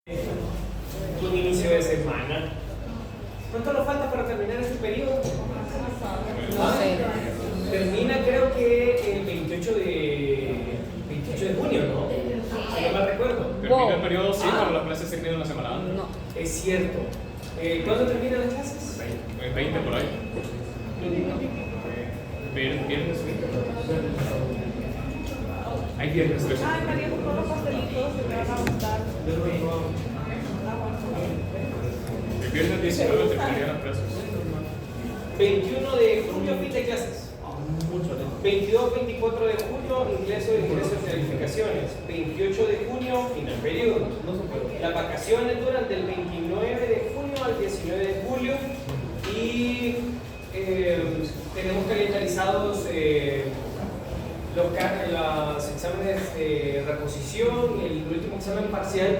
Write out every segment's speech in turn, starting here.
Un inicio de semana. ¿Cuánto nos falta para terminar este periodo? No sé. Termina creo que el 28 de junio, ¿no? Si no mal recuerdo. Termina el periodo, sí, pero las clases se terminan la semana antes. No. Es cierto. ¿Cuándo terminan las clases? 20 por ahí. Viernes, sí. Hay viernes, sí. Ay, María, compró los pastelitos que te van a gustar. El viernes 19 terminarían las clases. 21 de junio, fin de clases. 22, 24 de junio, ingreso de calificaciones. 28 de junio, final periodo. Las vacaciones duran del 29 de junio al 19 de julio y tenemos calendarizados los exámenes de reposición y el último examen parcial,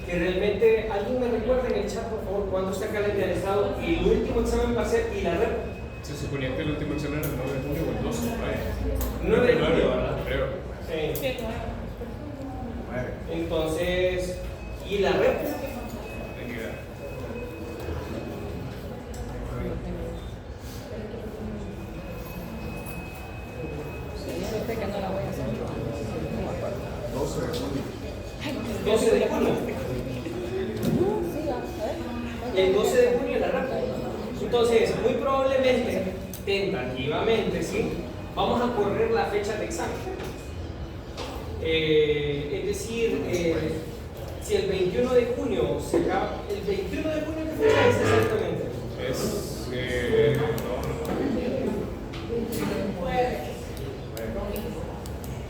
que realmente alguien me recuerda en el chat, por favor, cuándo está calendarizado el último examen parcial y la rep. Se suponía que el último examen era el 9 de junio o el 12, por ahí. 9 de junio, ¿verdad? Creo. Sí. Qué Entonces, ¿y la rep? Tengo idea. Yo sé que no la voy a hacer. No me acuerdo. 12 de junio. El 12 de junio es la rep. Entonces, muy probablemente, tentativamente, ¿sí? Vamos a correr la fecha de examen. Es decir, si el 21 de junio se acaba, ¿el 21 de junio qué fecha es exactamente? Es.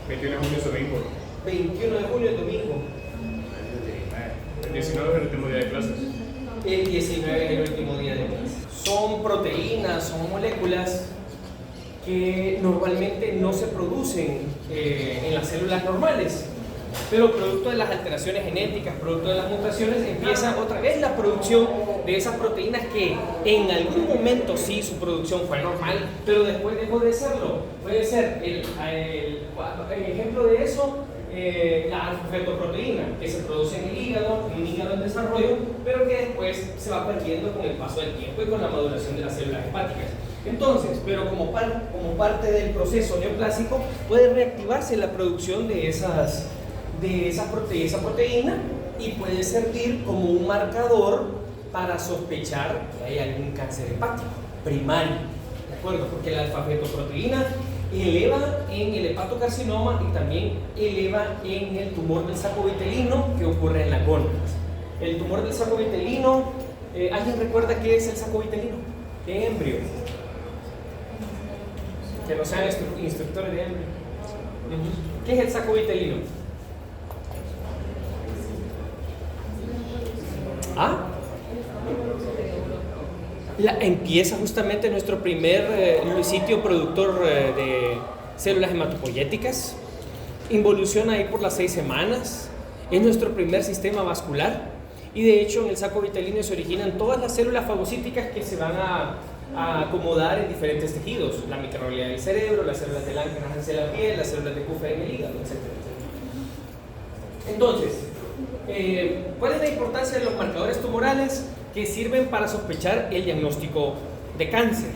21 de junio es domingo. 21 de junio es domingo. El 19 es el último día de clases. El 19 es el último día de clase. Son proteínas, son moléculas que normalmente no se producen en las células normales, pero producto de las alteraciones genéticas, producto de las mutaciones, empieza otra vez la producción de esas proteínas que en algún momento sí su producción fue normal, pero después dejó de serlo. Puede ser el ejemplo de eso. La alfa-fetoproteína que se produce en el hígado, en un hígado en desarrollo, pero que después se va perdiendo con el paso del tiempo y con la maduración de las células hepáticas. Entonces, pero como parte del proceso neoplásico, puede reactivarse la producción de esa proteína y puede servir como un marcador para sospechar que hay algún cáncer hepático primario, ¿de acuerdo? Porque la alfa-fetoproteína eleva en el hepatocarcinoma y también eleva en el tumor del saco vitelino que ocurre en las gónadas. El tumor del saco vitelino, ¿alguien recuerda qué es el saco vitelino? ¿Qué embrio? Que no sean instructores de embrio. ¿Qué es el saco vitelino? ¿Ah? Empieza justamente nuestro primer sitio productor de células hematopoyéticas, involuciona ahí por las 6 semanas, es nuestro primer sistema vascular y de hecho en el saco vitelino se originan todas las células fagocíticas que se van a acomodar en diferentes tejidos, la microglea del cerebro, las células de Langerhans hacia la piel, las células de Kupffer en el hígado, etc. Entonces, ¿cuál es la importancia de los marcadores tumorales? Que sirven para sospechar el diagnóstico de cáncer.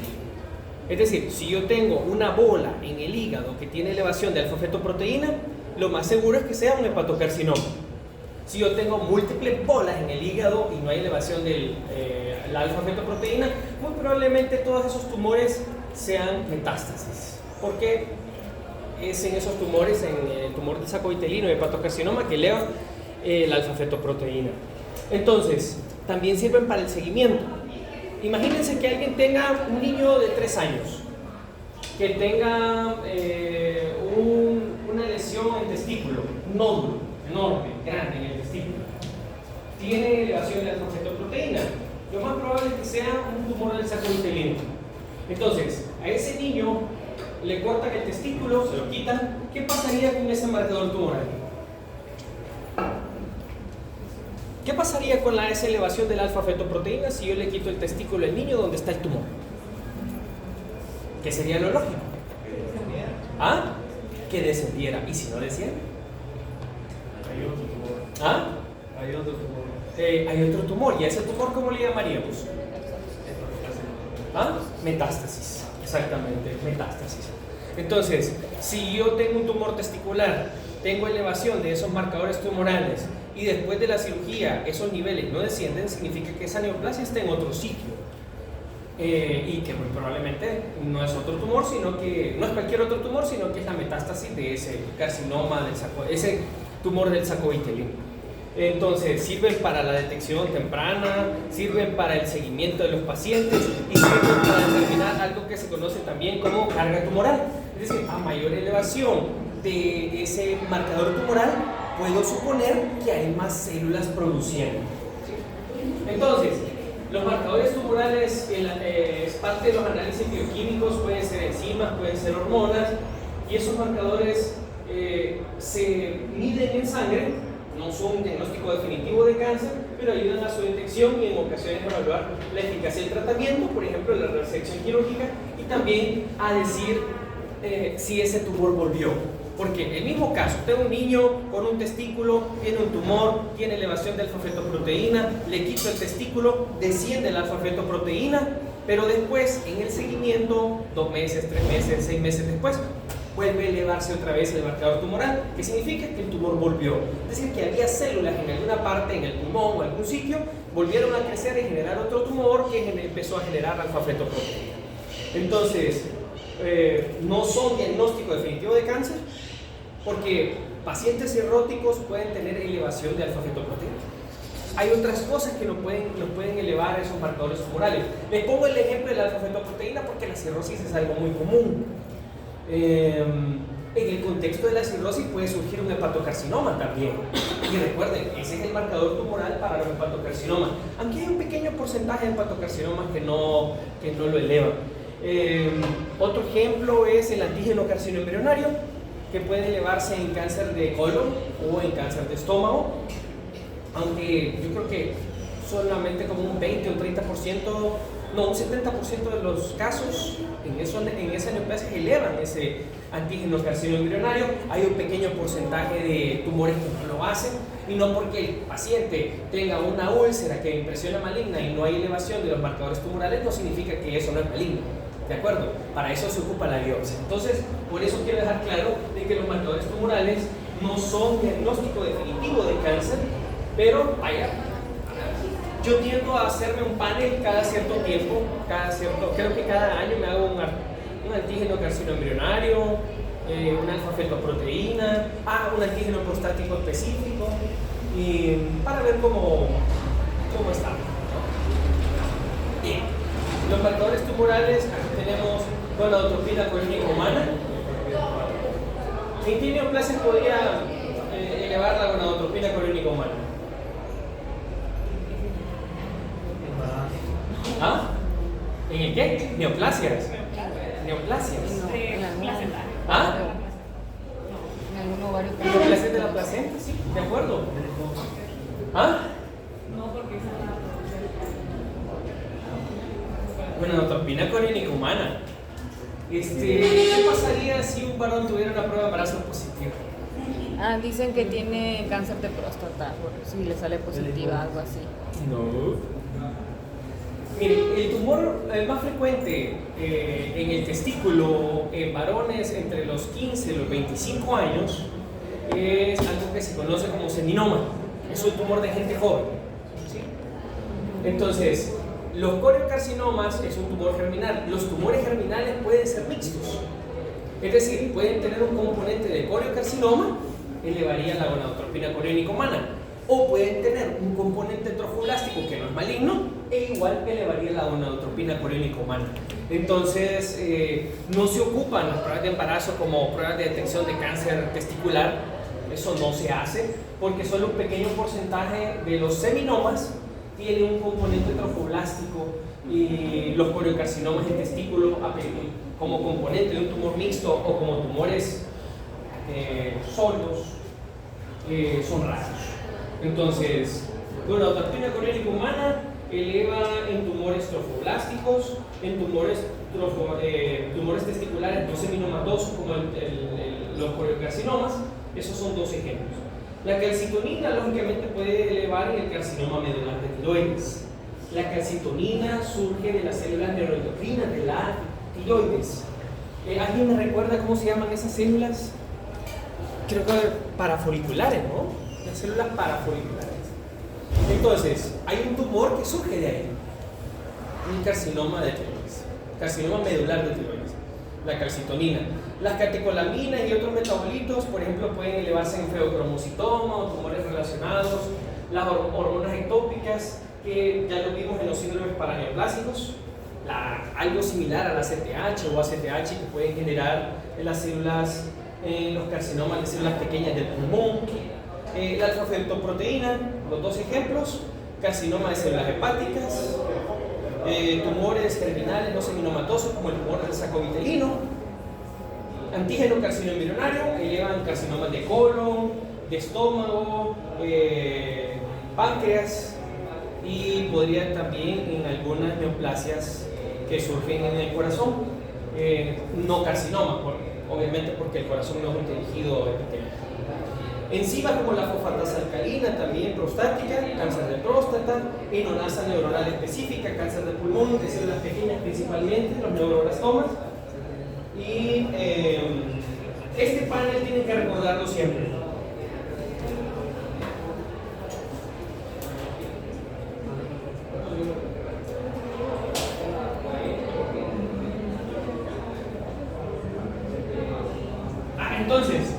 Es decir, si yo tengo una bola en el hígado que tiene elevación de alfa-fetoproteína, lo más seguro es que sea un hepatocarcinoma. Si yo tengo múltiples bolas en el hígado y no hay elevación de la alfa-fetoproteína, muy probablemente todos esos tumores sean metástasis. Porque es en esos tumores, en el tumor del saco vitelino y hepatocarcinoma, que eleva la alfa-fetoproteína. Entonces, también sirven para el seguimiento. Imagínense que alguien tenga un niño de 3 años, que tenga una lesión en el testículo, un nódulo enorme, grande en el testículo. Tiene elevación de alfa-fetoproteína. Lo más probable es que sea un tumor del saco vitelino. Entonces, a ese niño le cortan el testículo, se lo quitan. ¿Qué pasaría con ese marcador tumoral? ¿Qué pasaría con esa elevación de la alfa-fetoproteína si yo le quito el testículo al niño donde está el tumor? ¿Qué sería lo lógico? ¿Ah? Que descendiera. ¿Y si no desciende? Hay otro tumor. ¿Ah? Hay otro tumor. hay otro tumor. ¿Y a ese tumor cómo le llamaríamos? ¿Ah? Metástasis. Exactamente, metástasis. Entonces, si yo tengo un tumor testicular, tengo elevación de esos marcadores tumorales y después de la cirugía esos niveles no descienden, significa que esa neoplasia está en otro sitio. Y que muy probablemente no es otro tumor, sino que no es cualquier otro tumor, sino que es la metástasis de ese carcinoma del saco, ese tumor del saco vitelino. Entonces sirven para la detección temprana, sirven para el seguimiento de los pacientes y sirven para determinar algo que se conoce también como carga tumoral. Es decir, a mayor elevación de ese marcador tumoral, puedo suponer que hay más células produciendo. Entonces, los marcadores tumorales es parte de los análisis bioquímicos, pueden ser enzimas, pueden ser hormonas, y esos marcadores se miden en sangre, no son un diagnóstico definitivo de cáncer, pero ayudan a su detección y en ocasiones a evaluar la eficacia del tratamiento, por ejemplo, la resección quirúrgica, y también a decir si ese tumor volvió. Porque en el mismo caso, tengo un niño con un testículo, tiene un tumor, tiene elevación de alfa-fetoproteína, le quito el testículo, desciende la alfa-fetoproteína, pero después, en el seguimiento, 2 meses, 3 meses, 6 meses después, vuelve a elevarse otra vez el marcador tumoral, que significa que el tumor volvió. Es decir, que había células en alguna parte, en el pulmón o algún sitio, volvieron a crecer y generar otro tumor que empezó a generar alfa-fetoproteína. Entonces, no son diagnóstico definitivo de cáncer, porque pacientes cirróticos pueden tener elevación de alfa-fetoproteína. Hay otras cosas que nos pueden elevar esos marcadores tumorales. Les pongo el ejemplo de la alfa-fetoproteína porque la cirrosis es algo muy común. En el contexto de la cirrosis puede surgir un hepatocarcinoma también. Y recuerden, ese es el marcador tumoral para los hepatocarcinomas. Aunque hay un pequeño porcentaje de hepatocarcinomas que no lo elevan. Otro ejemplo es el antígeno carcinoembrionario, que puede elevarse en cáncer de colon o en cáncer de estómago, aunque yo creo que solamente como un 20 o un 30%, no, un 70% de los casos en esa neoplasia elevan ese antígeno carcinoembrionario. Hay un pequeño porcentaje de tumores que no lo hacen, y no porque el paciente tenga una úlcera que impresiona maligna y no hay elevación de los marcadores tumorales, no significa que eso no es maligno. ¿De acuerdo? Para eso se ocupa la biopsia. Entonces, por eso quiero dejar claro de que los marcadores tumorales no son diagnóstico definitivo de cáncer, pero vaya, yo tiendo a hacerme un panel cada cierto tiempo, creo que cada año me hago un antígeno carcinoembrionario, una alfa-fetoproteína, un antígeno prostático específico, y para ver cómo está. Bien. Los marcadores tumorales, aquí tenemos gonadotropina coriónica humana. ¿En qué neoplasia podría elevar la gonadotropina coriónica humana? ¿Ah? ¿En el qué? Neoplasias. Neoplasias. ¿Ah? En algún ovario. Neoplasias de la placenta, sí, de acuerdo. ¿Ah? No, porque esa es la Gonadotropina coriónica humana. ¿Qué pasaría si un varón tuviera una prueba de embarazo positiva? Dicen que tiene cáncer de próstata, si le sale positiva, algo así. No. Mire, el tumor más frecuente en el testículo en varones entre los 15 y los 25 años es algo que se conoce como seminoma. Es un tumor de gente joven. ¿Sí? Entonces, los coriocarcinomas es un tumor germinal. Los tumores germinales pueden ser mixtos. Es decir, pueden tener un componente de coriocarcinoma, elevaría la gonadotropina coriónica humana. O pueden tener un componente trofoblástico que no es maligno, e igual elevaría la gonadotropina coriónica humana. Entonces, no se ocupan las pruebas de embarazo como pruebas de detección de cáncer testicular. Eso no se hace, porque solo un pequeño porcentaje de los seminomas tiene un componente trofoblástico, y los coriocarcinomas de testículo como componente de un tumor mixto o como tumores solos son raros. Entonces, gonadotropina coriónica humana eleva en tumores trofoblásticos, en tumores testiculares no seminomatosos como los coriocarcinomas. Esos son 2 ejemplos. La calcitonina, lógicamente, puede elevar en el carcinoma medular de tiroides. La calcitonina surge de las células neuroendocrinas de la tiroides. ¿Alguien me recuerda cómo se llaman esas células? Creo que parafoliculares, ¿no? Las células parafoliculares. Entonces, hay un tumor que surge de ahí. Un carcinoma de tiroides. Carcinoma medular de tiroides. La calcitonina. Las catecolaminas y otros metabolitos, por ejemplo, pueden elevarse en feocromocitoma o tumores relacionados. Las hormonas ectópicas, que ya lo vimos en los síndromes paraneoplásicos. Algo similar a la CTH o ACTH que pueden generar en las células, los carcinomas de células pequeñas del pulmón. La alfa-fetoproteína, los dos ejemplos, carcinoma de células hepáticas, tumores terminales no seminomatosos como el tumor del saco vitelino, antígeno carcinoembrionario, elevan carcinomas de colon, de estómago, páncreas, y podría también en algunas neoplasias que surgen en el corazón, no carcinoma, obviamente porque el corazón no es un tejido epitelial. Enzimas como la fosfatasa alcalina, también prostática, cáncer de próstata, enonasa neuronal específica, cáncer de pulmón, de células pequeñas principalmente, los neuroblastomas. Y este panel tienen que recordarlo siempre. Entonces,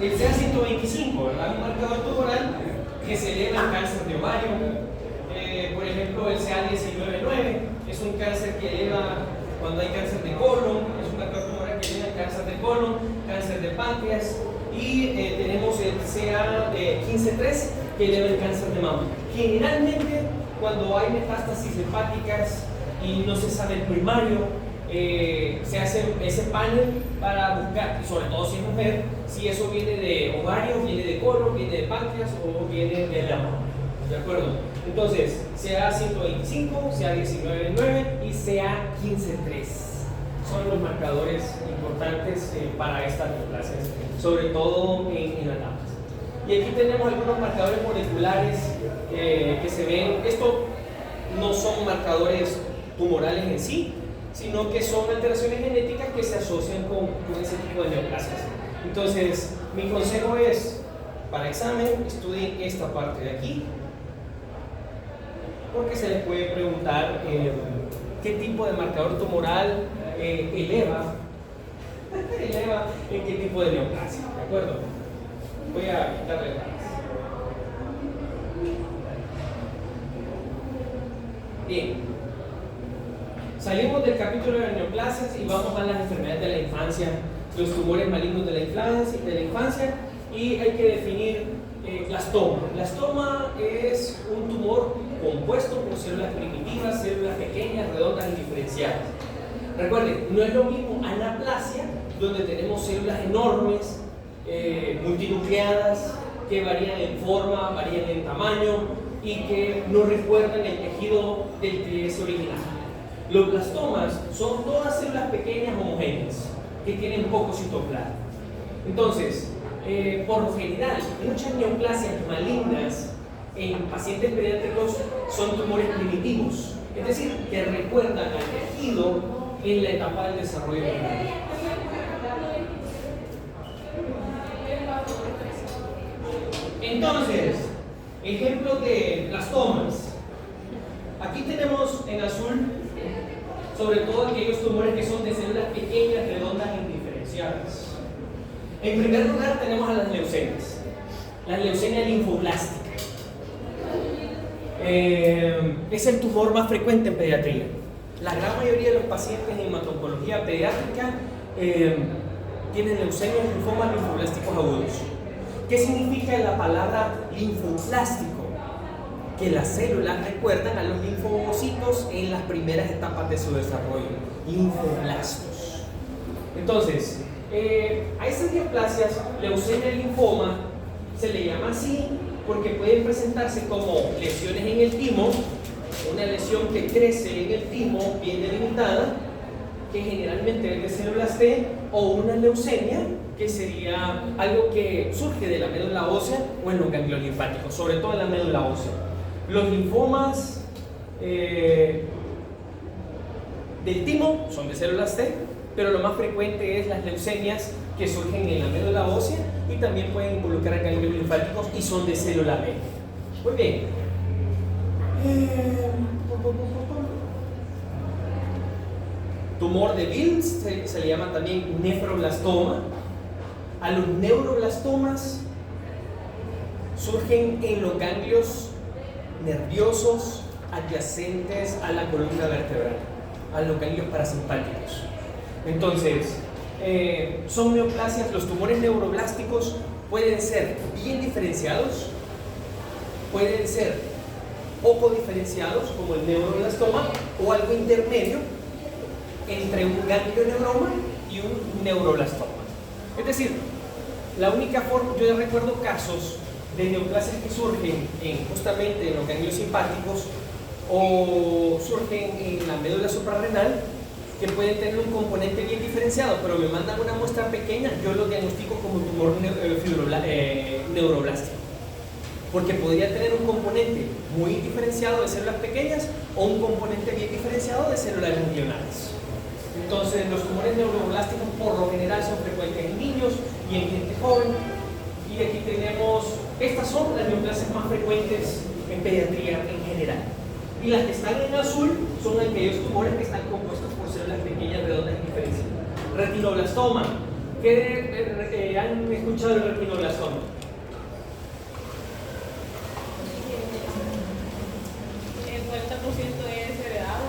el CA125, ¿verdad? Un marcador tumoral que se eleva en cáncer de ovario. Por ejemplo, el CA19-9 es un cáncer que eleva cuando hay cáncer de colon, es un marcador tumoral que eleva cáncer de colon, cáncer de páncreas. Y tenemos el CA15-3 que eleva el cáncer de mama. Generalmente, cuando hay metástasis hepáticas y no se sabe el primario, se hace ese panel para buscar, sobre todo si es mujer, si eso viene de ovario, viene de colon, viene de páncreas o viene de la mama. ¿De acuerdo? Entonces, CA125, CA19-9 y CA15-3 son los marcadores importantes para estas neoplasias, sobre todo en las damas. Y aquí tenemos algunos marcadores moleculares que se ven. Esto no son marcadores tumorales en sí, sino que son alteraciones genéticas que se asocian con ese tipo de neoplasias. Entonces, mi consejo es, para examen, estudien esta parte de aquí, porque se les puede preguntar qué tipo de marcador tumoral eleva en qué tipo de neoplasia, ¿de acuerdo? Voy a quitarle el lápiz. Bien. Salimos del capítulo de las neoplasias y vamos a las enfermedades de la infancia, los tumores malignos de la infancia, y hay que definir blastoma. Blastoma es un tumor compuesto por células primitivas, células pequeñas, redondas y diferenciadas. Recuerden, no es lo mismo anaplasia, donde tenemos células enormes, multinucleadas, que varían en forma, varían en tamaño y que no recuerdan el tejido del que es original. Los blastomas son todas células pequeñas homogéneas que tienen poco citoplasma. Entonces, por lo general, muchas neoplasias malignas en pacientes pediátricos son tumores primitivos, es decir, que recuerdan al tejido en la etapa del desarrollo primario. Entonces, ejemplos de blastomas. Aquí tenemos en azul sobre todo aquellos tumores que son de células pequeñas, redondas e indiferenciadas. En primer lugar tenemos a las leucemias. La leucemia linfoblástica. Es el tumor más frecuente en pediatría. La gran mayoría de los pacientes en hemato-oncología pediátrica tienen leucemias y linfomas linfoblásticos agudos. ¿Qué significa la palabra linfoblástico? Que las células recuerdan a los linfocitos en las primeras etapas de su desarrollo, linfoblastos. Entonces, a esas neoplasias, leucemia y linfoma, se le llama así porque pueden presentarse como lesiones en el timo, una lesión que crece en el timo bien delimitada, que generalmente es de células T, o una leucemia que sería algo que surge de la médula ósea o en los ganglios linfáticos, sobre todo en la médula ósea. Los linfomas del timo son de células T, pero lo más frecuente es las leucemias que surgen en la médula ósea y también pueden involucrar ganglios linfáticos y son de célula B. Muy bien. Tumor de Wilms se le llama también nefroblastoma. A los neuroblastomas surgen en los ganglios nerviosos adyacentes a la columna vertebral, a los ganglios parasimpáticos. Entonces, son neoplasias. Los tumores neuroblásticos pueden ser bien diferenciados, pueden ser poco diferenciados, como el neuroblastoma, o algo intermedio entre un ganglioneuroma y un neuroblastoma. Es decir, la única forma, yo recuerdo casos de neoplasias que surgen justamente en los ganglios simpáticos o surgen en la médula suprarrenal, que pueden tener un componente bien diferenciado, pero me mandan una muestra pequeña, yo lo diagnostico como tumor neuroblástico, porque podría tener un componente muy diferenciado de células pequeñas o un componente bien diferenciado de células ganglionales. Entonces, los tumores neuroblásticos por lo general son frecuentes en niños y en gente joven. Y aquí tenemos, estas son las neoplasias más frecuentes en pediatría en general. Y las que están en azul son aquellos tumores que están compuestos por células pequeñas redondas en diferencia. Retinoblastoma. ¿Qué han escuchado del retinoblastoma? El 40% es heredado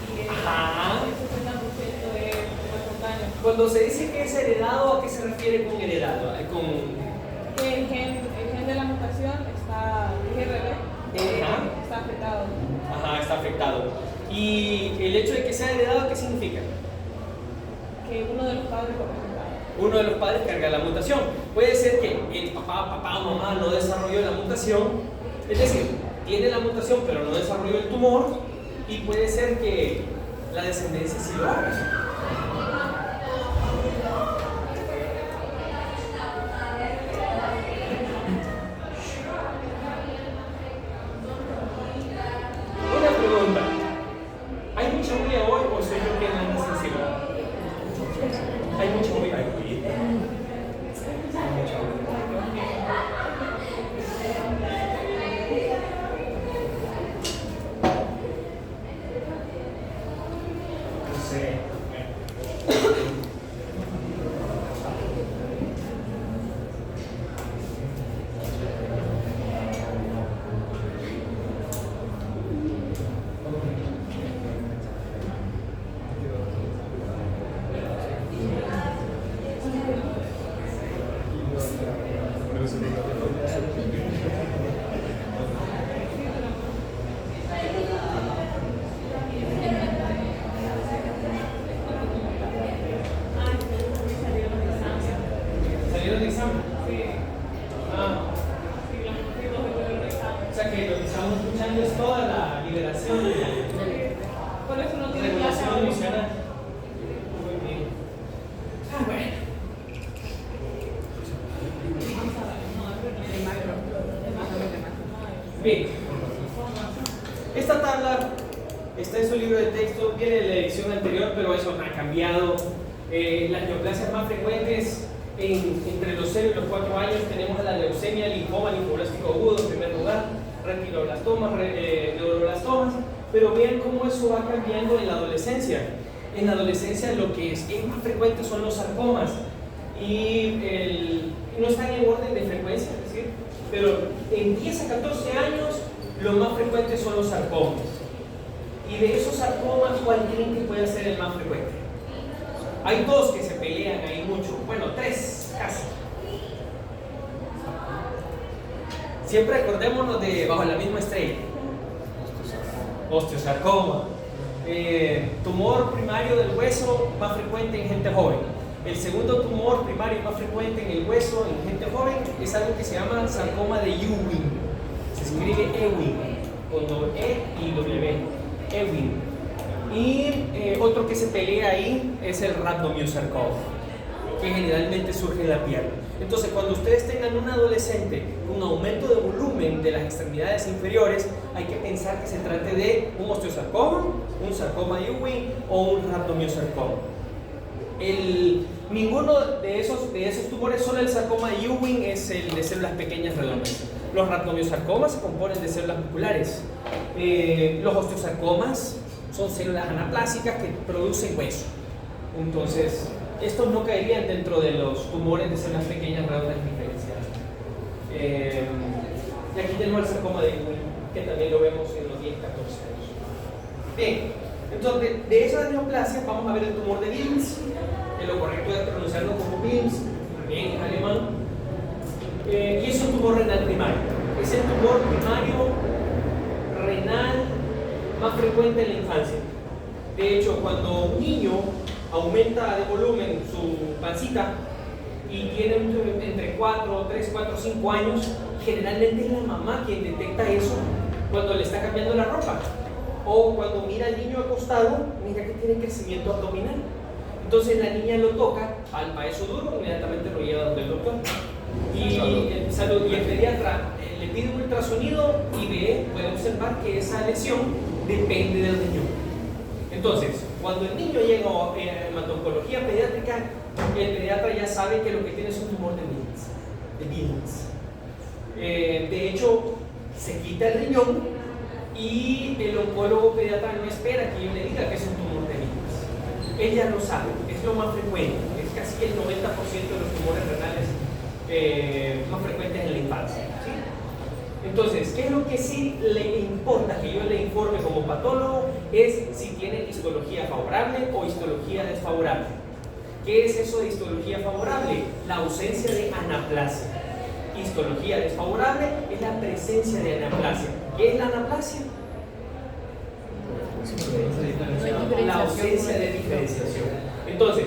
y el 60% es espontáneo. Cuando se dice que es heredado, ¿a qué se refiere con heredado? El gen de la mutación está, está afectado. Ajá, está afectado. ¿Y el hecho de que sea heredado, qué significa? Que uno de los padres lo presenta. Uno de los padres carga la mutación. Puede ser que el papá o mamá no desarrolló la mutación, es decir, tiene la mutación pero no desarrolló el tumor, y puede ser que la descendencia sí lo haga. Una pregunta. ¿Hay mucha bulla hoy o soy yo quien anda sensible? Hay mucha bulla. No sé. ¿Salieron de examen? Sí. Ah, Sí, los motivos de examen. o sea que lo que estamos escuchando es toda la liberación de Por eso no tiene clase regulación ahora. emocional. Muy bien. Ah, bueno. Bien. Esta tabla está en su libro de texto, viene de la edición anterior, pero eso no ha cambiado. Las neoplasias más frecuentes entre los 0 y los 4 años tenemos a la leucemia, linfoma, linfoblástico agudo en primer lugar, retinoblastomas, neuroblastomas, pero vean cómo eso va cambiando en la adolescencia. En la adolescencia lo que es más frecuente son los sarcomas y no están en orden de frecuencia, es decir, pero en 10 a 14 años lo más frecuente son los sarcomas. Y de esos sarcomas, ¿cuál creen que puede ser el más frecuente? Hay dos que se pelean ahí mucho, bueno, 3 casi. Siempre acordémonos de bajo la misma estrella. Osteosarcoma. Tumor primario del hueso más frecuente en gente joven. El segundo tumor primario más frecuente en el hueso en gente joven es algo que se llama sarcoma de Ewing. Se escribe Ewing, con doble E y W. Ewing. Y otro que se pelea ahí es el rhabdomyosarcoma, que generalmente surge en la pierna. Entonces, cuando ustedes tengan un adolescente con aumento de volumen de las extremidades inferiores, hay que pensar que se trate de un osteosarcoma, un sarcoma de Ewing o un rhabdomyosarcoma. Ninguno de esos tumores, solo el sarcoma de Ewing es el de células pequeñas redondas. Los rhabdomyosarcomas se componen de células musculares. Los osteosarcomas son células anaplásicas que producen hueso. Entonces, estos no caerían dentro de los tumores de células pequeñas redondas diferenciadas. Y aquí tenemos el sarcoma de Ewing, que también lo vemos en los 10-14 años. Bien, entonces de esa neoplasia vamos a ver el tumor de Wilms, que lo correcto es pronunciarlo como Wilms, también en alemán. Y es un tumor renal primario. Es el tumor primario renal más frecuente en la infancia. De hecho, cuando un niño aumenta de volumen su pancita y tiene entre 3, 4, 5 años, generalmente es la mamá quien detecta eso cuando le está cambiando la ropa. O cuando mira al niño acostado, mira que tiene crecimiento abdominal. Entonces la niña lo toca, palpa eso duro, inmediatamente lo lleva donde el doctor. Y el pediatra le pide un ultrasonido y puede observar que esa lesión depende del riñón. Entonces, cuando el niño llega a hematología pediátrica, el pediatra ya sabe que lo que tiene es un tumor de Wilms. De hecho, se quita el riñón y el oncólogo pediatra no espera que yo le diga que es un tumor de Wilms. Él ya lo sabe, es lo más frecuente, es casi el 90% de los tumores renales más frecuentes en la infancia. ¿Sí? Entonces, ¿qué es lo que sí le importa que yo le informe como patólogo? Es si tiene histología favorable o histología desfavorable. ¿Qué es eso de histología favorable? La ausencia de anaplasia. Histología desfavorable es la presencia de anaplasia. ¿Qué es la anaplasia? La ausencia de diferenciación. Entonces,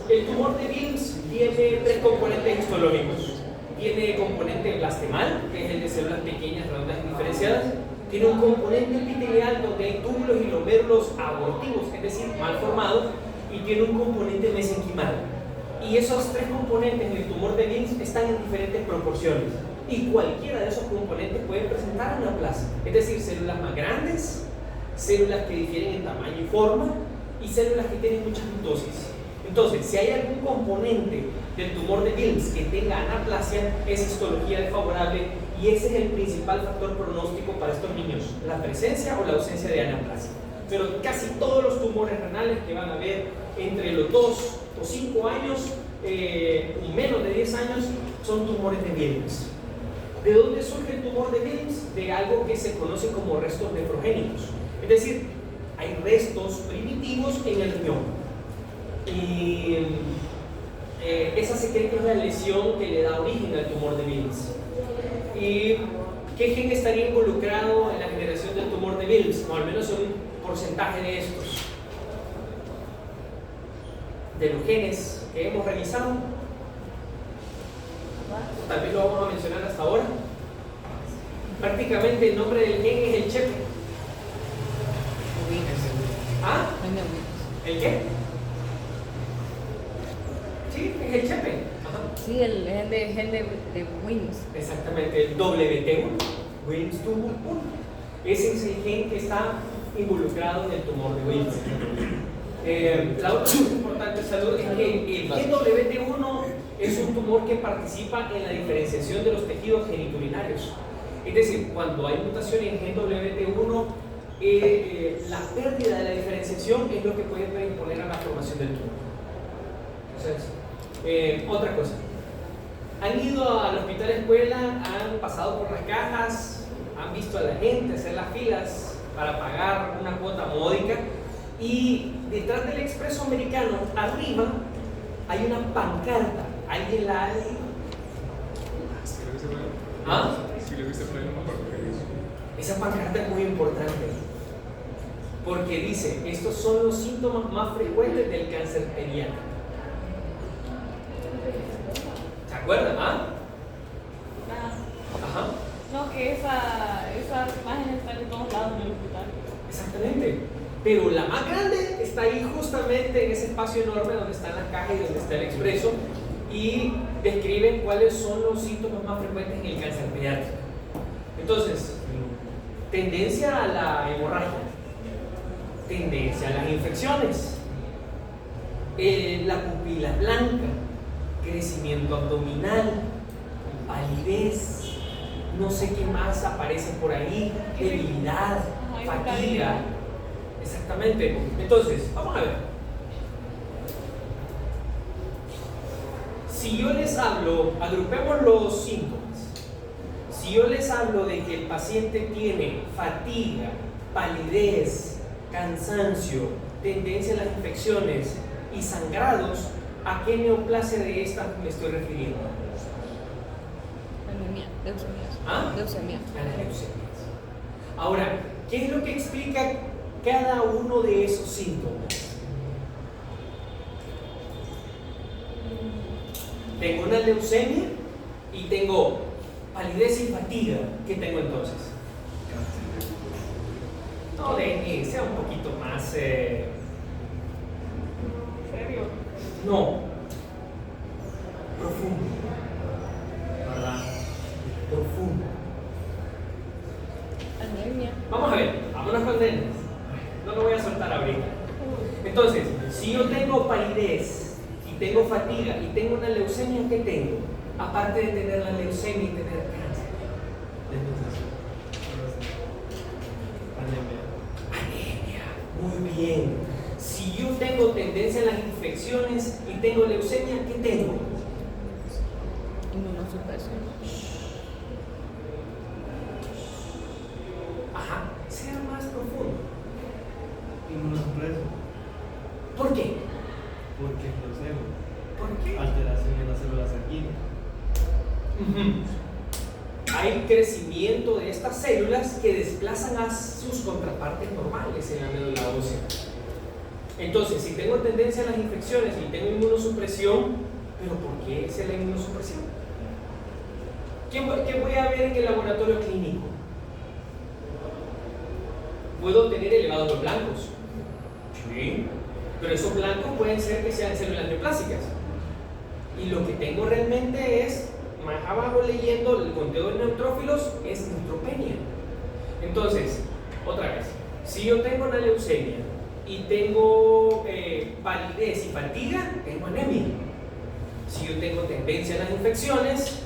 el tumor de Wilms tiene 3 componentes histológicos. Tiene componente blastemal, que es el de células pequeñas, redondas y diferenciadas. Tiene un componente epitelial donde hay túbulos y lomérulos abortivos, es decir, mal formados. Y tiene un componente mesenquimal. Y esos 3 componentes en el tumor de Wilms están en diferentes proporciones. Y cualquiera de esos componentes puede presentar anaplasia. Es decir, células más grandes, células que difieren en tamaño y forma, y células que tienen mucha mitosis. Entonces, si hay algún componente del tumor de Wilms que tenga anaplasia, es histología desfavorable, y ese es el principal factor pronóstico para estos niños, la presencia o la ausencia de anaplasia. Pero casi todos los tumores renales que van a ver entre los 2 o 5 años y menos de 10 años son tumores de Wilms. ¿De dónde surge el tumor de Wilms? De algo que se conoce como restos nefrogénicos. Es decir, hay restos primitivos en el riñón. Y esa se cree que es la lesión que le da origen al tumor de Wilms. ¿Y qué gen estaría involucrado en la generación del tumor de Wilms? O al menos un porcentaje de estos. De los genes que hemos revisado, tal vez lo vamos a mencionar hasta ahora. Prácticamente el nombre del gen es el chepe. ¿Ah? ¿El qué? Sí, es el chepe. Ajá. Sí, el gen de Wilms. Exactamente, el WT1, Wilms tumor 1. Ese es el gen que está involucrado en el tumor de Wilms. La otra cosa importante de salud es que el gen WT1 es un tumor que participa en la diferenciación de los tejidos geniturinarios. Es decir, cuando hay mutación en gen WT1, la pérdida de la diferenciación es lo que puede predisponer a la formación del tumor. Entonces, otra cosa. Han ido al hospital escuela, han pasado por las cajas, han visto a la gente hacer las filas para pagar una cuota módica, y detrás del expreso americano, arriba, hay una pancarta. ¿Alguien la ha leído? ¿Ah? Si lo viste por ahí, no me acuerdo qué dice. Esa pancarta es muy importante porque dice: estos son los síntomas más frecuentes del cáncer pediátrico. ¿Se acuerdan? ¿Ah? Ajá. No, que esas imágenes están en todos lados en el hospital. Exactamente. pero la más grande está ahí justamente en ese espacio enorme donde están las cajas y donde está el expreso, y describen cuáles son los síntomas más frecuentes en el cáncer pediátrico. Entonces, tendencia a la hemorragia, tendencia a las infecciones, la pupila blanca, crecimiento abdominal, palidez, no sé qué más aparece por ahí, debilidad, fatiga. Exactamente. Entonces, vamos a ver. Si yo les hablo, agrupemos los síntomas. Si yo les hablo de que el paciente tiene fatiga, palidez, cansancio, tendencia a las infecciones y sangrados, ¿a qué neoplasia de estas me estoy refiriendo? Anemia, leucemias. ¿Ah? Leucemia. A las leucemias. Ahora, ¿qué es lo que explica cada uno de esos síntomas? Tengo una leucemia y tengo palidez y fatiga. ¿Qué tengo entonces? No, dengue, sea un poquito más... ¿Serio? No. Profundo. ¿Verdad? Profundo. Anemia. Vamos a ver, vámonos con dengue. No lo voy a soltar ahorita. Entonces, si yo tengo palidez y tengo fatiga y tengo una leucemia, ¿qué tengo? Aparte de tener la leucemia y tener cáncer. Anemia. Muy bien. Si yo tengo tendencia a las infecciones y tengo leucemia, ¿qué tengo? Inmunosupresión. Ajá, sea más profundo. Inmunosupresión. ¿Por qué? Porque es leucemia. ¿Por qué? Alteración en las células sanguíneas. Hay crecimiento de estas células que desplazan a sus contrapartes normales en la médula ósea. Entonces, si tengo tendencia a las infecciones y tengo inmunosupresión, ¿pero por qué es la inmunosupresión? ¿Qué voy a ver en el laboratorio clínico? Puedo tener elevados los blancos. Sí. Pero esos blancos pueden ser que sean células neoplásicas. Y lo que tengo realmente es, más abajo leyendo el conteo de neutrófilos, es neutropenia. Entonces, otra vez, si yo tengo una leucemia y tengo palidez y fatiga, tengo anemia. Si yo tengo tendencia a las infecciones,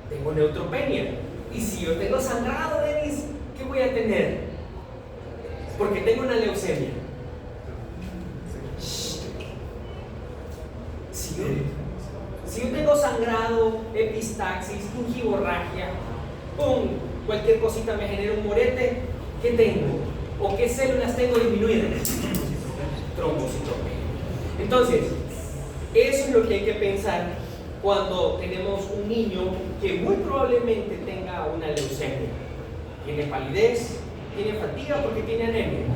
tengo neutropenia. Y si yo tengo sangrado, Denis, ¿qué voy a tener? Porque tengo una leucemia. Si yo tengo sangrado, epistaxis, gingivorragia, ¡pum!, cualquier cosita me genera un morete, ¿qué tengo? ¿O qué células tengo disminuidas? Trombocitopenia. Entonces, eso es lo que hay que pensar cuando tenemos un niño que muy probablemente tenga una leucemia. Tiene palidez, tiene fatiga porque tiene anemia,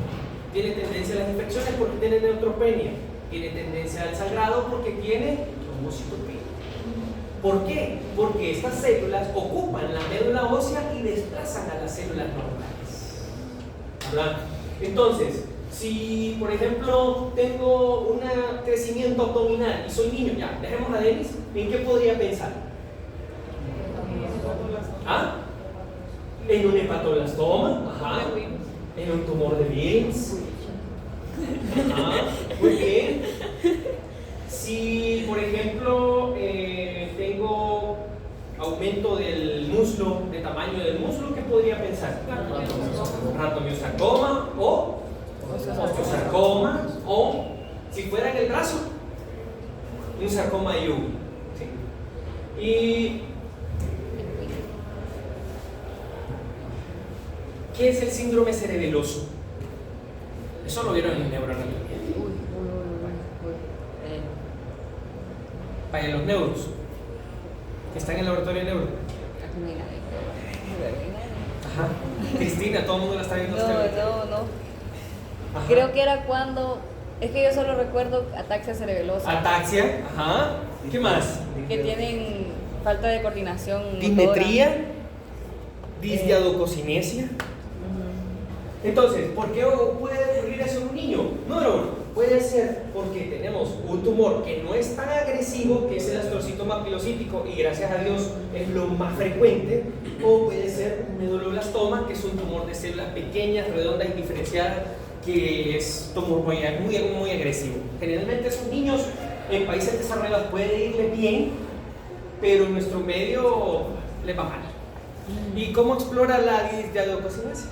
tiene tendencia a las infecciones porque tiene neutropenia, tiene tendencia al sangrado porque tiene trombocitopenia. ¿Por qué? Porque estas células ocupan la médula ósea y desplazan a las células normales. ¿Verdad? Entonces, si por ejemplo tengo un crecimiento abdominal y soy niño, ya, dejemos a Denis, ¿en qué podría pensar? ¿Ah? En un hepatoblastoma, ajá, en un tumor de Wilms. Ajá, muy bien. Si por ejemplo tengo aumento del muslo, de tamaño del muslo, ¿qué podría pensar? Ratomiosarcoma o osteosarcoma, o si fuera en el brazo, un sarcoma de Ewing. ¿Sí? Y ¿qué es el síndrome cerebeloso? Eso lo vieron en neuroanatomía. Para los neuros, que están en el laboratorio de neuro. Ajá. Cristina, todo el mundo la está viendo. No. Ajá. Creo que era cuando. Es que yo solo recuerdo ataxia cerebelosa. Ataxia, ajá. ¿Qué más? Que tienen falta de coordinación. Dismetría, disdiadococinesia. Entonces, ¿por qué puede ocurrir eso en un niño? Número uno, puede ser porque tenemos un tumor que no es tan agresivo, que es el astrocitoma pilocítico, y gracias a Dios es lo más frecuente, o puede ser un medulloblastoma, que es un tumor de células pequeñas, redondas y diferenciadas, que es tumor muy agresivo. Generalmente esos niños en países desarrollados puede irle bien, pero en nuestro medio les va mal. ¿Y cómo explora la diadocosinasia?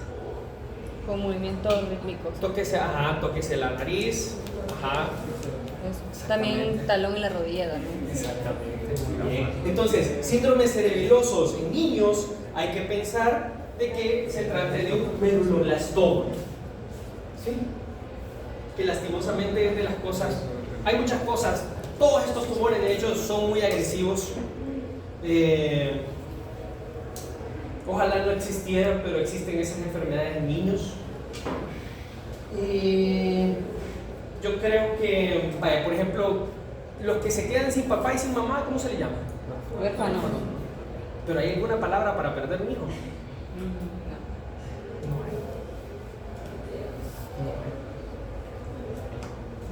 Con movimientos rítmicos. Tóquese la nariz. Ajá. Eso. También talón en la rodilla también. Exactamente, muy bien. Entonces, síndromes cerebelosos en niños, hay que pensar de que se trata de un medulloblastoma. ¿Sí? Que lastimosamente es de las cosas, hay muchas cosas, todos estos tumores de hecho son muy agresivos. Ojalá no existieran, pero existen esas enfermedades en niños. Yo creo que, vaya, por ejemplo, los que se quedan sin papá y sin mamá, ¿cómo se le llama? Huérfano. ¿Pero hay alguna palabra para perder un hijo?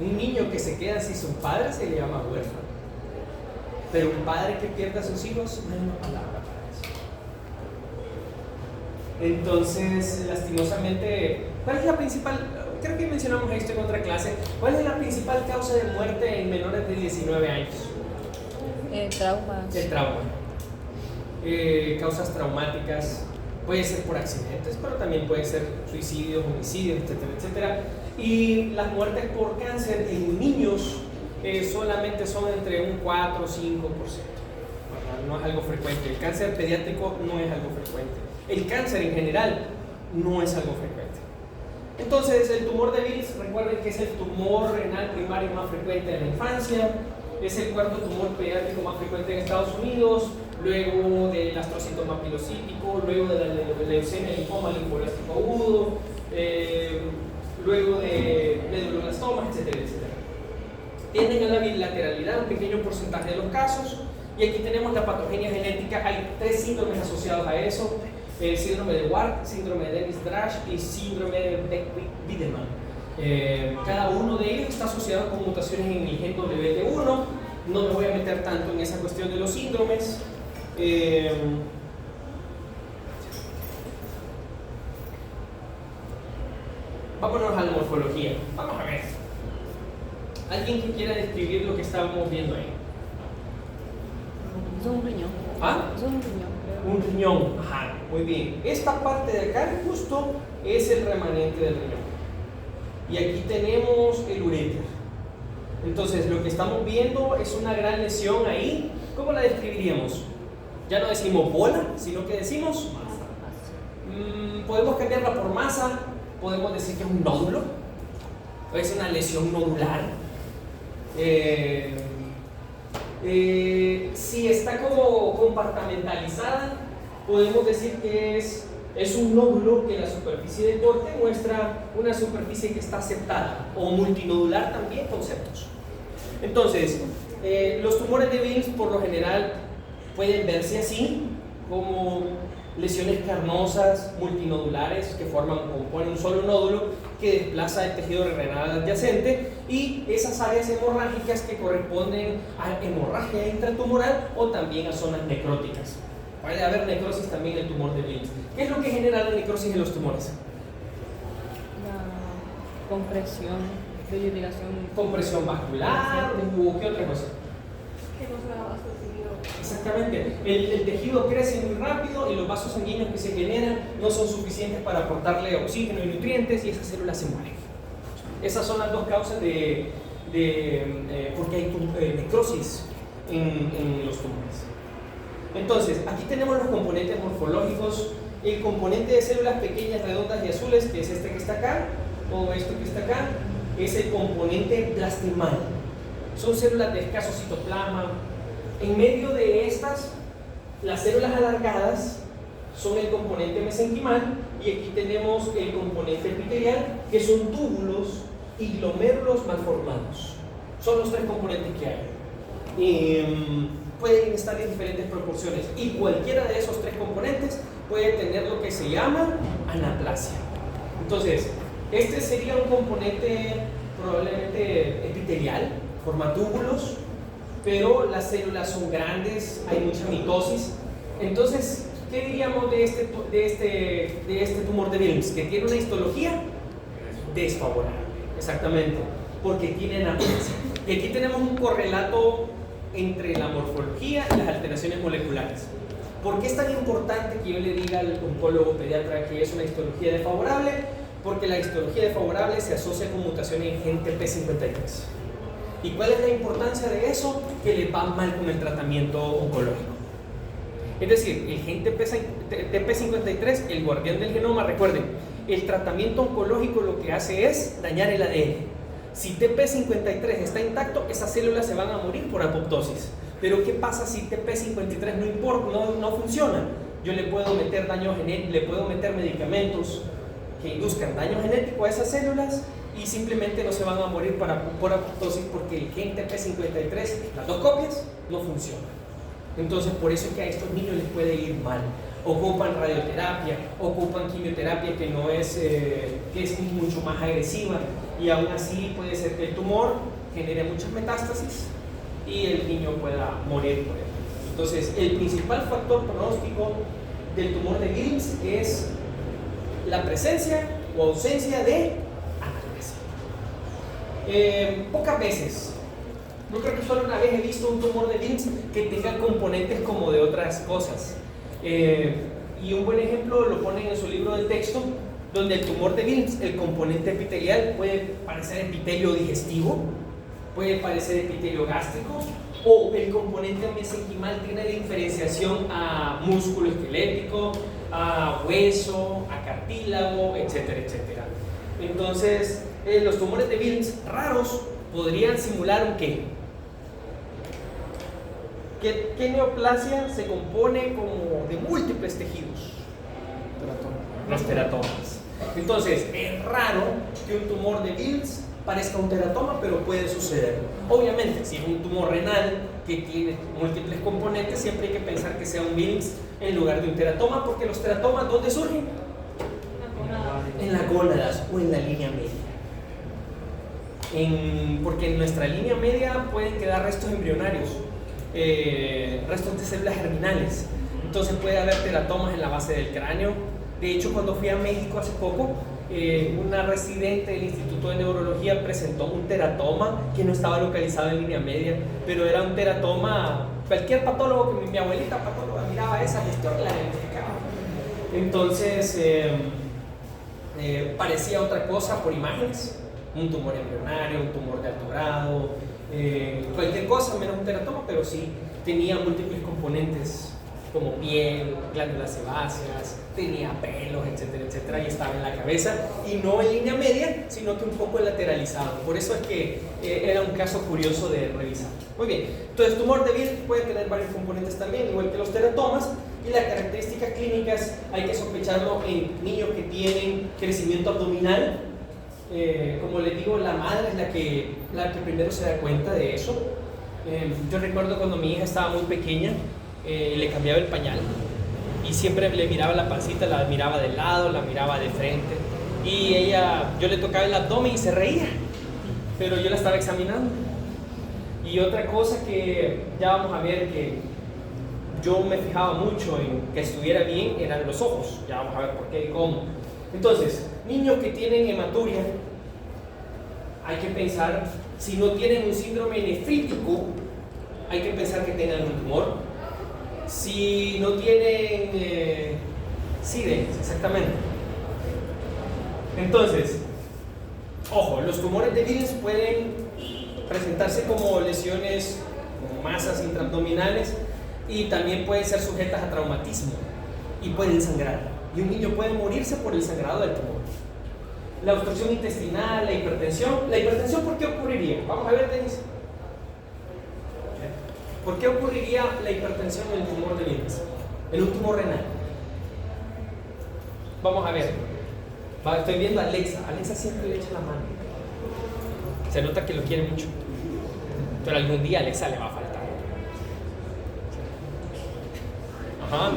Un niño que se queda sin su padre se le llama huérfano. Pero un padre que pierde a sus hijos, no hay una palabra para eso. Entonces, lastimosamente, ¿cuál es la principal? Creo que mencionamos esto en otra clase. ¿Cuál es la principal causa de muerte en menores de 19 años? Traumas. El trauma. Causas traumáticas. Puede ser por accidentes, pero también puede ser suicidios, homicidios, etcétera, etcétera. Y las muertes por cáncer en niños solamente son entre un 4 o 5%. No es algo frecuente. El cáncer pediátrico no es algo frecuente. El cáncer en general no es algo frecuente. Entonces, el tumor de Wills, recuerden que es el tumor renal primario más frecuente en la infancia, es el cuarto tumor pediátrico más frecuente en Estados Unidos, luego del astrocitoma pilocítico, luego de la leucemia, linfoma, linfoblástico agudo, luego de medulloblastomas, etcétera, etcétera. Tienden a la bilateralidad un pequeño porcentaje de los casos, y aquí tenemos la patogenia genética. Hay 3 síndromes asociados a eso: el síndrome de Ward, síndrome de Dennis-Drash y síndrome de Beck-Wiedemann. Cada uno de ellos está asociado con mutaciones en el gen WT1. No me voy a meter tanto en esa cuestión de los síndromes. Vámonos a la morfología. Vamos a ver. ¿Alguien que quiera describir lo que estábamos viendo ahí? Es un riñón. ¿Ah? Es un riñón, creo. Un riñón. Ajá, muy bien. Esta parte de acá justo es el remanente del riñón. Y aquí tenemos el uréter. Entonces, lo que estamos viendo es una gran lesión ahí. ¿Cómo la describiríamos? Ya no decimos bola, sino que decimos masa. Podemos cambiarla por masa. Podemos decir que es un nódulo. O es una lesión nodular. Si está como compartimentalizada, podemos decir que es un nódulo que la superficie del corte muestra una superficie que está aceptada, o multinodular también, conceptos. Entonces, los tumores de Wilms por lo general pueden verse así, como lesiones carnosas multinodulares que componen un solo nódulo que desplaza el tejido renal adyacente, y esas áreas hemorrágicas que corresponden a hemorragia intratumoral o también a zonas necróticas. Puede haber necrosis también en el tumor de Wilms. ¿Qué es lo que genera la necrosis en los tumores? La compresión de irrigación. Compresión vascular o qué otra cosa. Que no se da abasto el tejido. Exactamente, el tejido crece muy rápido y los vasos sanguíneos que se generan no son suficientes para aportarle oxígeno y nutrientes, y esas células se mueren. Esas son las dos causas porque hay necrosis en los tumores. Entonces, aquí tenemos los componentes morfológicos. El componente de células pequeñas, redondas y azules, que es este que está acá, o este que está acá, es el componente plastimal. Son células de escaso citoplasma. En medio de estas, las células alargadas son el componente mesenquimal, y aquí tenemos el componente epitelial, que son túbulos y glomérulos malformados. Son los 3 componentes que hay. Pueden estar en diferentes proporciones, y cualquiera de esos 3 componentes puede tener lo que se llama anaplasia. Entonces, este sería un componente probablemente epitelial, forma túbulos, pero las células son grandes, hay mucha mitosis. Entonces, ¿qué diríamos de este tumor de Wilms? Que tiene una histología desfavorable, exactamente, porque tiene anatomía. Y aquí tenemos un correlato entre la morfología y las alteraciones moleculares. ¿Por qué es tan importante que yo le diga al oncólogo pediatra que es una histología desfavorable? Porque la histología desfavorable se asocia con mutaciones en gen TP53. ¿Y cuál es la importancia de eso? Que le va mal con el tratamiento oncológico. Es decir, el gen TP53, el guardián del genoma, recuerden, el tratamiento oncológico lo que hace es dañar el ADN. Si TP53 está intacto, esas células se van a morir por apoptosis. Pero ¿qué pasa si TP53 no funciona? Yo le puedo meter daño genético, le puedo meter medicamentos que induzcan daño genético a esas células y simplemente no se van a morir por apoptosis porque el gen TP53, las dos copias, no funcionan. Entonces, por eso es que a estos niños les puede ir mal. Ocupan radioterapia, ocupan quimioterapia que es mucho más agresiva y aún así puede ser que el tumor genere muchas metástasis y el niño pueda morir por él. Entonces, el principal factor pronóstico del tumor de Wilms es la presencia o ausencia de anatomía. Pocas veces, yo creo que solo una vez he visto un tumor de Wilms que tenga componentes como de otras cosas. Y un buen ejemplo lo ponen en su libro de texto, donde el tumor de Wilms, el componente epitelial puede parecer epitelio digestivo, puede parecer epitelio gástrico, o el componente mesenquimal tiene diferenciación a músculo esquelético, a hueso, a cartílago, etcétera, etcétera. Entonces, los tumores de Wilms raros podrían simular un qué. ¿Qué neoplasia se compone como de múltiples tejidos? Los teratomas. Entonces, es raro que un tumor de Wilms parezca un teratoma, pero puede suceder. Obviamente, si es un tumor renal que tiene múltiples componentes, siempre hay que pensar que sea un Wilms en lugar de un teratoma, porque los teratomas, ¿dónde surgen? En las gónadas o en la línea media. Porque en nuestra línea media pueden quedar restos embrionarios, restos de células germinales. Entonces puede haber teratomas en la base del cráneo. De hecho, cuando fui a México hace poco, una residente del Instituto de Neurología presentó un teratoma que no estaba localizado en línea media, pero era un teratoma. Cualquier patólogo, que mi abuelita patóloga miraba esa cuestión y la identificaba. Entonces parecía otra cosa por imágenes, un tumor embrionario, un tumor de alto grado, cualquier cosa menos un teratoma, pero sí tenía múltiples componentes como piel, glándulas sebáceas, tenía pelos, etcétera, etcétera, y estaba en la cabeza, y no en línea media, sino que un poco lateralizado. Por eso es que era un caso curioso de revisar. Muy bien, entonces tumor de Wilms puede tener varios componentes también, igual que los teratomas, y las características clínicas hay que sospecharlo en niños que tienen crecimiento abdominal. Como les digo, la madre es la que primero se da cuenta de eso. Yo recuerdo cuando mi hija estaba muy pequeña, le cambiaba el pañal y siempre le miraba la pancita, la miraba de lado, la miraba de frente, y yo le tocaba el abdomen y se reía, pero yo la estaba examinando. Y otra cosa que ya vamos a ver, que yo me fijaba mucho en que estuviera bien, eran los ojos. Ya vamos a ver por qué y cómo. Entonces, niños que tienen hematuria, hay que pensar, si no tienen un síndrome nefrítico, hay que pensar que tengan un tumor. Si no tienen SIDS, exactamente. Entonces, ojo, los tumores de Wilms pueden presentarse como lesiones, como masas intraabdominales, y también pueden ser sujetas a traumatismo y pueden sangrar. Y un niño puede morirse por el sangrado del tumor. La obstrucción intestinal, la hipertensión. ¿La hipertensión por qué ocurriría? Vamos a ver, Denis. ¿Por qué ocurriría la hipertensión en el tumor de Wilms? En un tumor renal. Vamos a ver. Estoy viendo a Alexa. Alexa siempre le echa la mano. Se nota que lo quiere mucho. Pero algún día a Alexa le va a faltar. Ajá.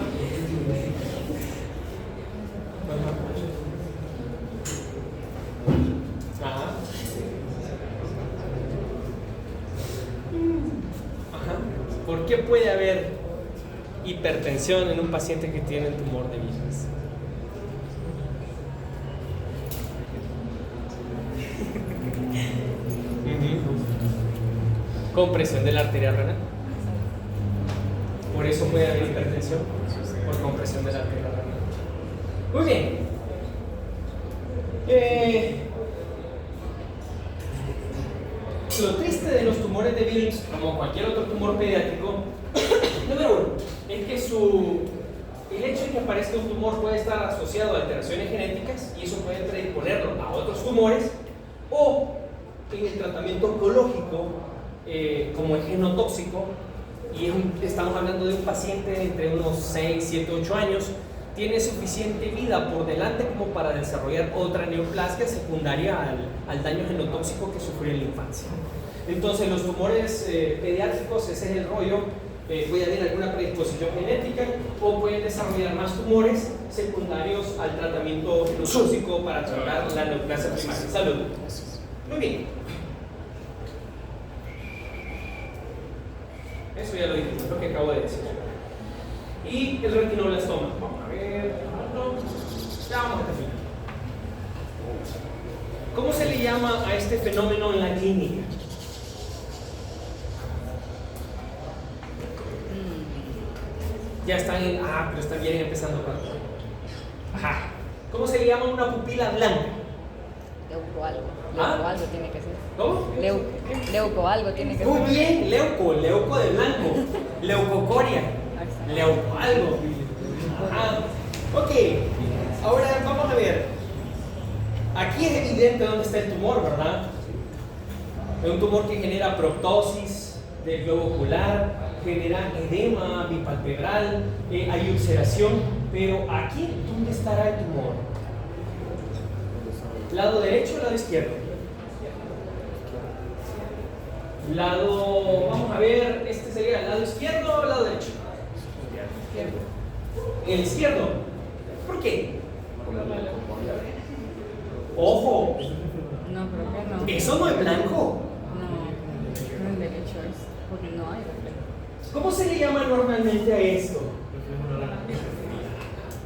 qué puede haber hipertensión en un paciente que tiene un tumor de Wilms? Compresión de la arteria renal. Por eso puede haber hipertensión, por compresión de la arteria renal. Muy bien. Lo triste de los tumores de Wilms, como cualquier otro tumor pediátrico, número uno, es que el hecho de que aparezca un tumor puede estar asociado a alteraciones genéticas y eso puede predisponerlo a otros tumores, o en el tratamiento oncológico, como es genotóxico, y estamos hablando de un paciente entre unos 6, 7, 8 años, tiene suficiente vida por delante como para desarrollar otra neoplasia secundaria al daño genotóxico que sufrió en la infancia. Entonces los tumores pediátricos, ese es el rollo, puede haber alguna predisposición genética o pueden desarrollar más tumores secundarios al tratamiento genotóxico para tratar la neoplasia primaria. Salud. Muy bien. Eso ya lo dije, es lo que acabo de decir. Y el retinoblastoma. Vamos a ver. Ya vamos a terminar. ¿Cómo se le llama a este fenómeno en la clínica? Ya están pero están bien empezando con. Ajá. ¿Cómo se le llama una pupila blanca? Leuco algo. ¿Ah? Leuco algo tiene que ser. ¿Cómo? Leuco algo tiene que ser. Muy bien, leuco de blanco. Leucocoria. Leuco algo. Ajá. Ok. Ahora vamos a ver. Aquí es evidente dónde está el tumor, ¿verdad? Es un tumor que genera proptosis del globo ocular, genera edema bipalpebral, hay ulceración, pero aquí, ¿dónde estará el tumor? ¿Lado derecho o lado izquierdo? Vamos a ver, este sería el lado izquierdo o el lado derecho. El izquierdo. ¿Por qué? Ojo, No, creo que no. eso no es blanco. No, el derecho es porque no hay reflejo. ¿Cómo se le llama normalmente a esto?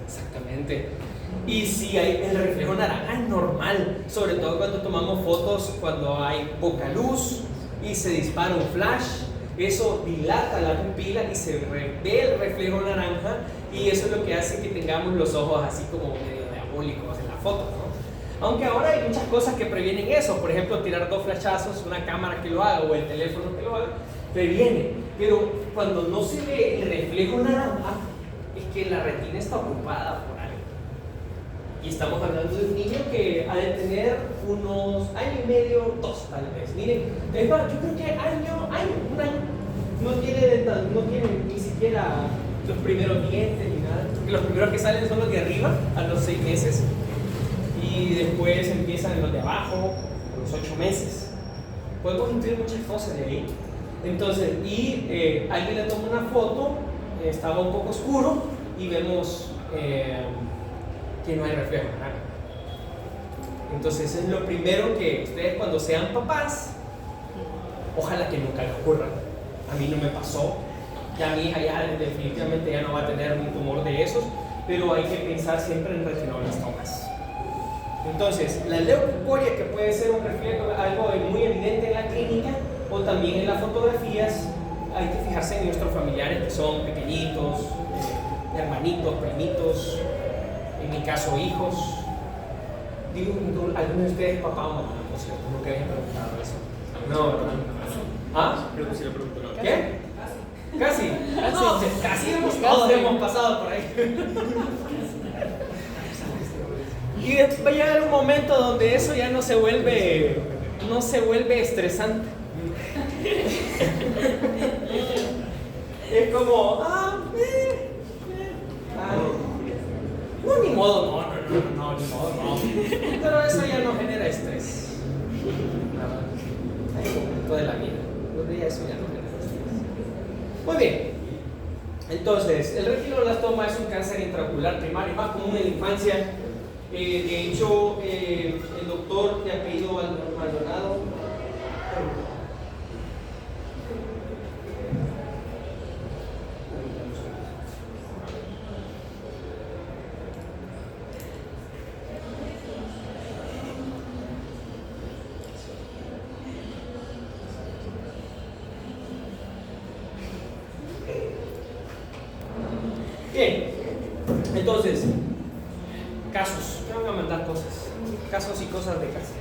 Exactamente. Y si hay el reflejo naranja es normal, sobre todo cuando tomamos fotos, cuando hay poca luz y se dispara un flash, eso dilata la pupila y se ve el reflejo naranja y eso es lo que hace que tengamos los ojos así como medio diabólicos en la foto, ¿no? Aunque ahora hay muchas cosas que previenen eso, por ejemplo tirar 2 flashazos, una cámara que lo haga o el teléfono que lo haga, previene, pero cuando no se ve el reflejo naranja es que la retina está ocupada por algo. Y estamos hablando de un niño que ha de tener unos año y medio, 2 tal vez. Miren, es más, yo creo que un año, no tiene ni siquiera los primeros dientes ni nada. Porque los primeros que salen son los de arriba, a los 6 meses. Y después empiezan los de abajo, a los 8 meses. Podemos intuir muchas cosas de ahí. Entonces, alguien le toma una foto, estaba un poco oscuro y vemos que no hay reflejo naranja. Entonces es lo primero que ustedes cuando sean papás, ojalá que nunca les ocurra. A mí no me pasó, ya mi hija ya definitivamente ya no va a tener un tumor de esos, pero hay que pensar siempre en retinoblastomas. Entonces, la leucocoria, que puede ser un reflejo, algo muy evidente en la clínica o también en las fotografías, hay que fijarse en nuestros familiares que son pequeñitos, hermanitos, primitos, en mi caso hijos. Digo, ¿alguno de ustedes papá o mamá? Por cierto, nunca había preguntado eso. No, ¿verdad? ¿Ah? Creo que sí lo pregunto. ¿Qué? ¿Casi? No, casi todos hemos pasado por ahí. Y va a llegar un momento donde eso ya no se vuelve estresante. Es como, no, ni modo, no, ni modo, no. Pero eso ya no genera estrés. Hay un momento de la vida donde ya eso ya no genera estrés. Muy bien. Entonces, el retinoblastoma es un cáncer intraocular primario más común en la infancia. De hecho, el doctor de apellido Maldonado Entonces, casos, me van a mandar cosas, casos y cosas de casa.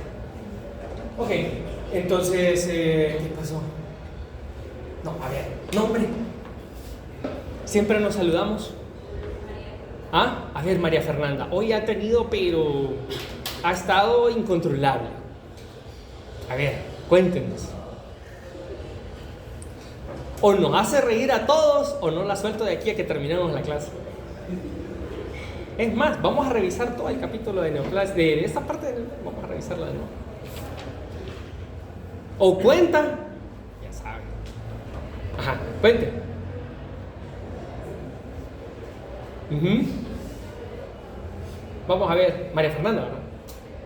Ok, entonces, ¿qué pasó? No, a ver, nombre. Siempre nos saludamos. Ah, a ver, María Fernanda, hoy ha tenido, pero ha estado incontrolable. A ver, cuéntenos. O nos hace reír a todos o no la suelto de aquí a que terminemos la clase. Es más, vamos a revisar todo el capítulo de neoclases, de esta parte, vamos a revisarla de nuevo. O cuenta, ya saben. Ajá, cuente. Vamos a ver, María Fernanda, ¿no?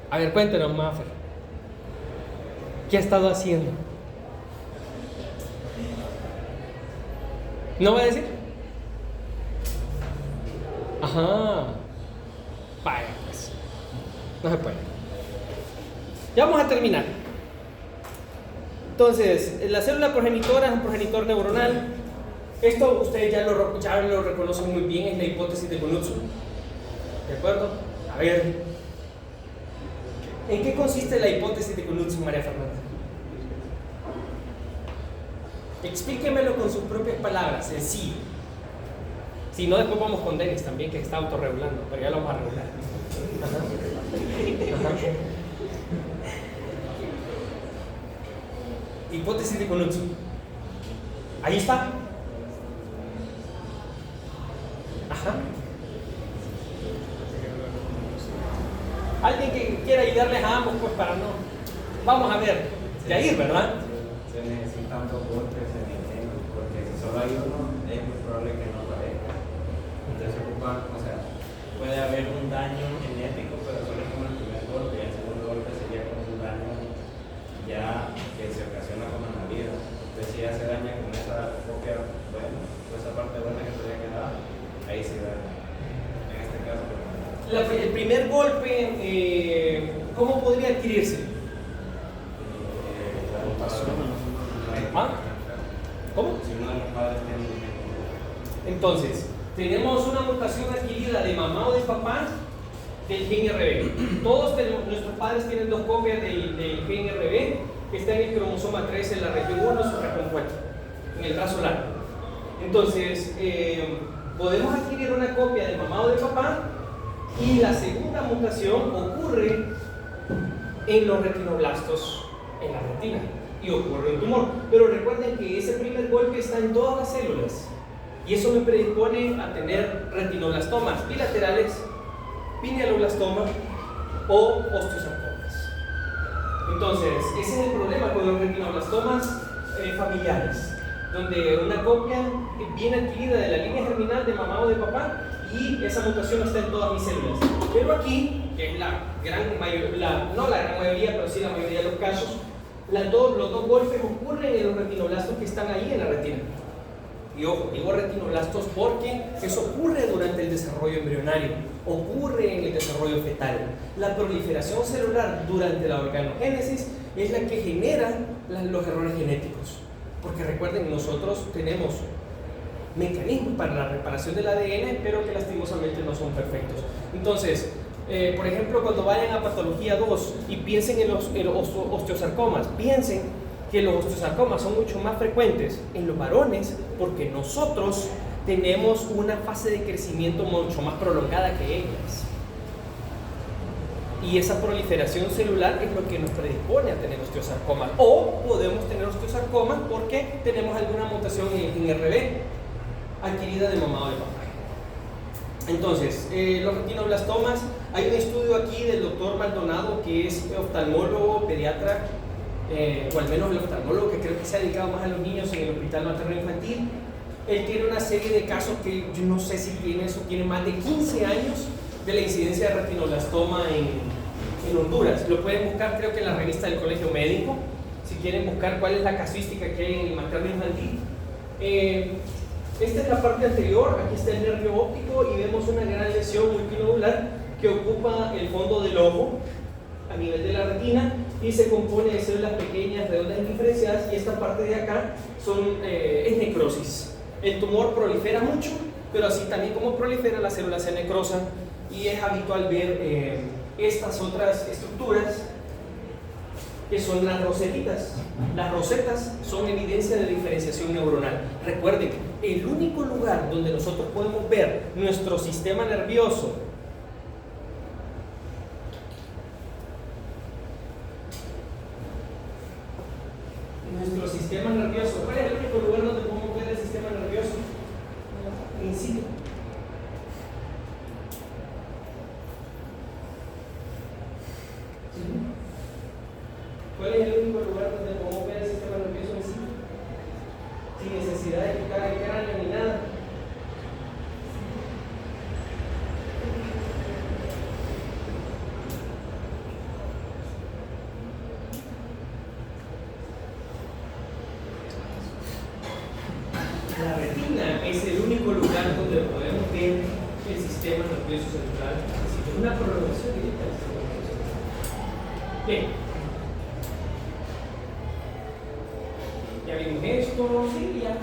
A ver, cuéntenos, Mafer. ¿Qué ha estado haciendo? ¿No va a decir? Ajá. Vaya, pues. No se puede. Ya vamos a terminar. Entonces, la célula progenitora es un progenitor neuronal. Esto ustedes ya lo reconocen muy bien, es la hipótesis de Knudsen. ¿De acuerdo? A ver. ¿En qué consiste la hipótesis de Knudsen, María Fernanda? Explíquemelo con sus propias palabras, sencillo. Si no, después vamos con Denis también, que está autorregulando, pero ya lo vamos a regular. Ajá. Hipótesis de Knudsen. Ahí está. Ajá. Alguien que quiera ayudarles a ambos, pues para no. Vamos a ver. Yair, ¿verdad? Se necesitan dos golpes en el genoma, porque si solo hay uno, es muy probable que no aparezca. Entonces ocupan, o sea, puede haber un daño genético, pero solo es como el primer golpe, y el segundo golpe sería como un daño ya que se ocasiona con la vida. Entonces si ya se daña con esa copia, bueno, pues esa parte buena que todavía queda, ahí se daña. En este caso, El primer golpe, ¿cómo podría adquirirse? ¿Ah? ¿Cómo? Si uno de los padres tiene un gen. Entonces, tenemos una mutación adquirida de mamá o de papá del gen RB. Todos nuestros padres tienen dos copias del gen RB que está en el cromosoma 3 en la región 1, su región 4, en el brazo largo. Entonces, podemos adquirir una copia de mamá o de papá y la segunda mutación ocurre en los retinoblastos en la retina y ocurre un tumor. Pero recuerden que ese primer golpe está en todas las células y eso me predispone a tener retinoblastomas bilaterales, pinealoblastoma o osteosarcomas. Entonces, ese es el problema con los retinoblastomas familiares, donde una copia bien adquirida de la línea germinal de mamá o de papá y esa mutación está en todas mis células. Pero aquí, que es la gran mayoría, no la gran mayoría, pero sí la mayoría de los casos, los dos golpes ocurren en los retinoblastos que están ahí en la retina. Y ojo, digo retinoblastos porque eso ocurre durante el desarrollo embrionario, ocurre en el desarrollo fetal. La proliferación celular durante la organogénesis es la que genera los errores genéticos. Porque recuerden, nosotros tenemos mecanismos para la reparación del ADN, pero que lastimosamente no son perfectos. Entonces, por ejemplo, cuando vayan a patología 2 y piensen en los osteosarcomas, piensen que los osteosarcomas son mucho más frecuentes en los varones porque nosotros tenemos una fase de crecimiento mucho más prolongada que ellas. Y esa proliferación celular es lo que nos predispone a tener osteosarcomas. O podemos tener osteosarcomas porque tenemos alguna mutación en RB adquirida de mamá o de papá. Entonces, los retinoblastomas, hay un estudio aquí del doctor Maldonado, que es oftalmólogo, pediatra, o al menos el oftalmólogo que creo que se ha dedicado más a los niños en el hospital materno infantil. Él tiene una serie de casos que yo no sé si tiene eso, tiene más de 15 años de la incidencia de retinoblastoma en Honduras. Lo pueden buscar, creo que en la revista del Colegio Médico, si quieren buscar cuál es la casuística que hay en el materno infantil. Esta es la parte anterior, aquí está el nervio óptico y vemos una gran lesión multinodular que ocupa el fondo del ojo a nivel de la retina y se compone de células pequeñas, redondas y diferenciadas, y esta parte de acá es necrosis. El tumor prolifera mucho pero así también como prolifera, las células se necrosan y es habitual ver estas otras estructuras que son las rosetitas. Las rosetas son evidencia de diferenciación neuronal. Recuerden, el único lugar donde nosotros podemos ver nuestro sistema nervioso ¿cuál es el único lugar donde podemos ver el sistema nervioso? In situ. ¿Cuál es el único lugar donde podemos ver el sistema nervioso in situ? Sin necesidad de quitar el cráneo ni nada. La retina es el único lugar donde podemos ver el sistema nervioso central. Es una prolongación directa del sistema nervioso central. Bien. Ya vimos esto, sí, ya.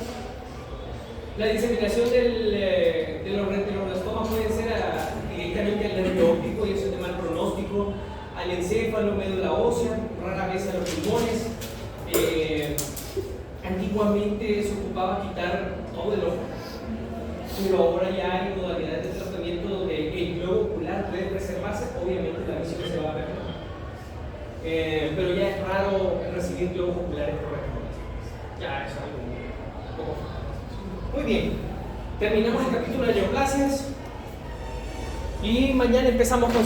La diseminación de los retinoblastoma puede ser directamente al nervio óptico y eso es de mal pronóstico, al encéfalo, médula ósea, rara vez a los pulmones. Antiguamente se ocupaba quitar todo el ojo, pero ahora ya hay modalidades de tratamiento donde el globo ocular puede preservarse, obviamente la visión se va a perder, pero ya es raro recibir globos oculares correctamente. Ya es algo un poco. Muy bien, terminamos el capítulo de neoplasias y mañana empezamos con